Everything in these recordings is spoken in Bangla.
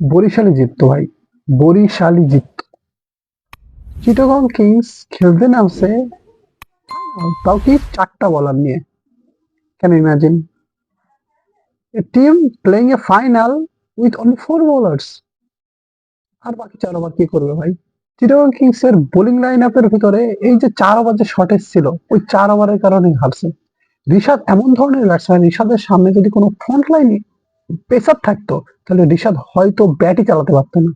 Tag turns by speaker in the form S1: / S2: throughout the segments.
S1: বরিশালই জিততো ভাই, বরিশালই জিততো। চিটাগং কিংস খেলতে নামছে তাও কি 4টা বলার নিয়ে। Can imagine a team playing a final with only 4 bowlers. আর বাকি 4 ওভার কি করবে ভাই? চিটাগং কিংস এর বোলিং লাইন আপের ভিতরে এই যে 4 ওভার যে শর্টেজ ছিল, ওই 4 ওভারের কারণেই হারছে। ঋষাদ এমন ধরনের ব্যাটসম্যান, ঋষাদের সামনে যদি কোনো ফ্রন্ট লাইন পেসার থাকতো, তাহলে ঋষাদ হয়তো ব্যাটই চালাতে পারতো না।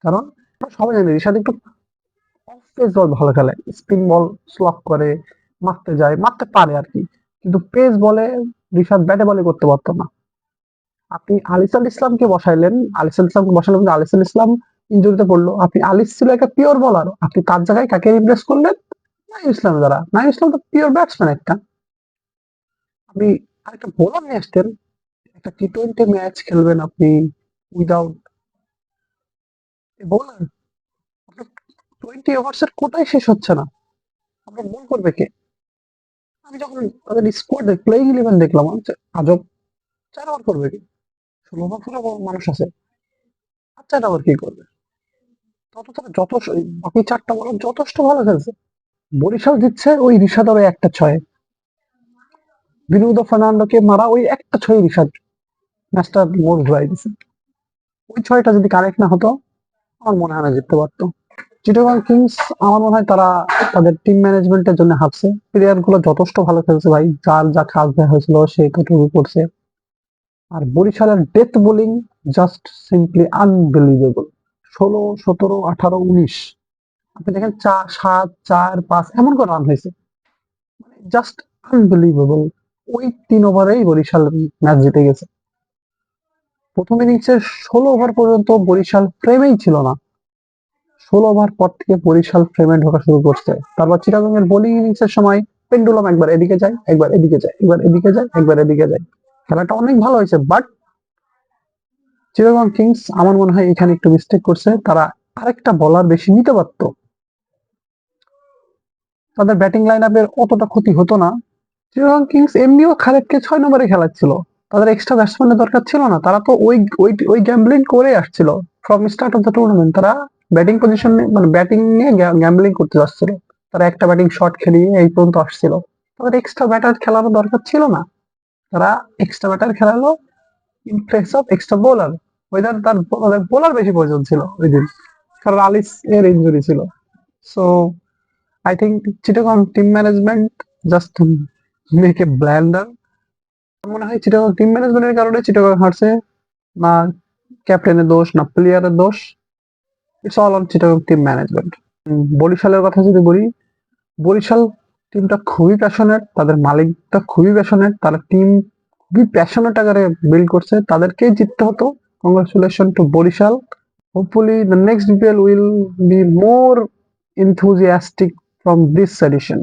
S1: কারণ আমরা সবাই জানি ঋষাদ একটু অফ পেস বল ভালো খেলে, স্পিন বল স্লক করে, মারতে যায়, মারতে পারে আর কি, কিন্তু পেস বলে ঋষাদ ব্যাটে বলে করতে পারতো না। আপনি আলিসাল ইসলামকে বসাইলেন, আলিসাল ইসলামকে বসালেন, কিন্তু আলিসাল ইসলাম ইনজুরিতে পড়লো। আপনি আলিস ছিল একটা পিওর বলার, আপনি তার জায়গায় কাকে রিপ্লেস করলেন? নাইম ইসলাম দ্বারা। নাইম ইসলাম তো পিওর ব্যাটসম্যান একটা। আপনি আরেকটা বোলার নিয়ে আসতেন, একটা টি-20 ম্যাচ খেলবেন আপনি উইদাউট এ বোলার। আপনার 20 ওভার্স এর কোটাই শেষ হচ্ছে না, আপনার বল করবে কে? আমি যখন তাদের স্কোয়াড প্লেইং 11 দেখলাম, আমি বলছি, আজব, 4 ওভার করবে কি? 16 ওভার পুরো মানুষ আছে, আর 4 ওভার কি করবে? তত তারা যথেষ্ট, বাকি 4টা বলার যথেষ্ট ভালো খেলছে। বরিশাল জিতছে ওই ঋষাদ আর একটা ছয়ে, বিনুদা ফার্নান্ডোকে মারা ওই একটা ছয়ে ঋষাদ ম্যাচটা মোড় ঘুরাই দিছে। ওই ছয়টা যদি কারেক্ট না হতো, আমার মনে হয় না জিততে পারতো। চিটাগং কিংস, আমার মনে হয় তারা তাদের টিম ম্যানেজমেন্টের জন্য হারছে। প্লেয়ার গুলো যথেষ্ট ভালো খেলছে ভাই, যার যা কাজ দেওয়া হয়েছিল সে ততটুকু করছে। আর বরিশালের death bowling just simply unbelievable. 16, 17, 18, 19, আপনি দেখেন 4, 7, 4, 5 এমন করে রান হয়েছে, জাস্ট আনবিলিভেবল। ওই 3 ওভারেই বরিশাল ম্যাচ জিতে গেছে। প্রথম ইনিংসের 16 ওভার পর্যন্ত বরিশাল ফ্রেমেই ছিল না। 16 ওভার পর থেকে বরিশাল ফ্রেমে ঢোকা শুরু করছে। তারপর চিটাগং এর বোলিং ইনিংসের সময় পেন্ডুলাম একবার এদিকে যায়, একবার এদিকে যায়, একবার এদিকে যায়, একবার এদিকে যায়। খেলাটা অনেক ভালো হয়েছে, বাট চিটাগং কিংস আমার মনে হয় এখানে একটু মিস্টেক করছে। তারা আরেকটা বলার বেশি নিতে পারতো, তাদের ব্যাটিং লাইন আপের অতটা ক্ষতি হতো না। চিটাগং কিংস এমনিও খালেদকে 6 নম্বরে খেলাচ্ছিল, তাদের এক্সট্রা ব্যাটসম্যানের দরকার ছিল না। তারা তো ওই ওই ওই গ্যাম্বলিং করে আসছিল from start of the tournament. তারা ব্যাটিং পজিশন মানে ব্যাটিং নিয়ে গ্যাম্বলিং করতে যাচ্ছিল। তারা একটা ব্যাটিং শট খেলিয়ে এই পর্যন্ত আসছিল, তাদের এক্সট্রা ব্যাটার খেলানো দরকার ছিল না। তারা এক্সট্রা ব্যাটার খেলালো in place of extra bowler. Either তার বোলার বেশি প্রয়োজন ছিল ওই দিন, কারণ আলিস এর ইনজুরি ছিল। So I think Chittagong team management just make a blender. মনে হয় চিটাগং টিম ম্যানেজমেন্টের কারণে চিটাগং হারছে, না ক্যাপ্টেনের দোষ, না প্লেয়ারের দোষ। It's all on Chittagong team management. বরিশালের কথা যদি বলি, বরিশাল টিমটা খুবই প্যাশনেট, তাদের মালিকটা খুবই প্যাশনেট, তারা টিম খুবই প্যাশনেট আকারে বিল্ড করছে, তাদেরকেই জিততে হতো। Congratulation to Barishal. Hopefully the next BPL will be more enthusiastic from this edition.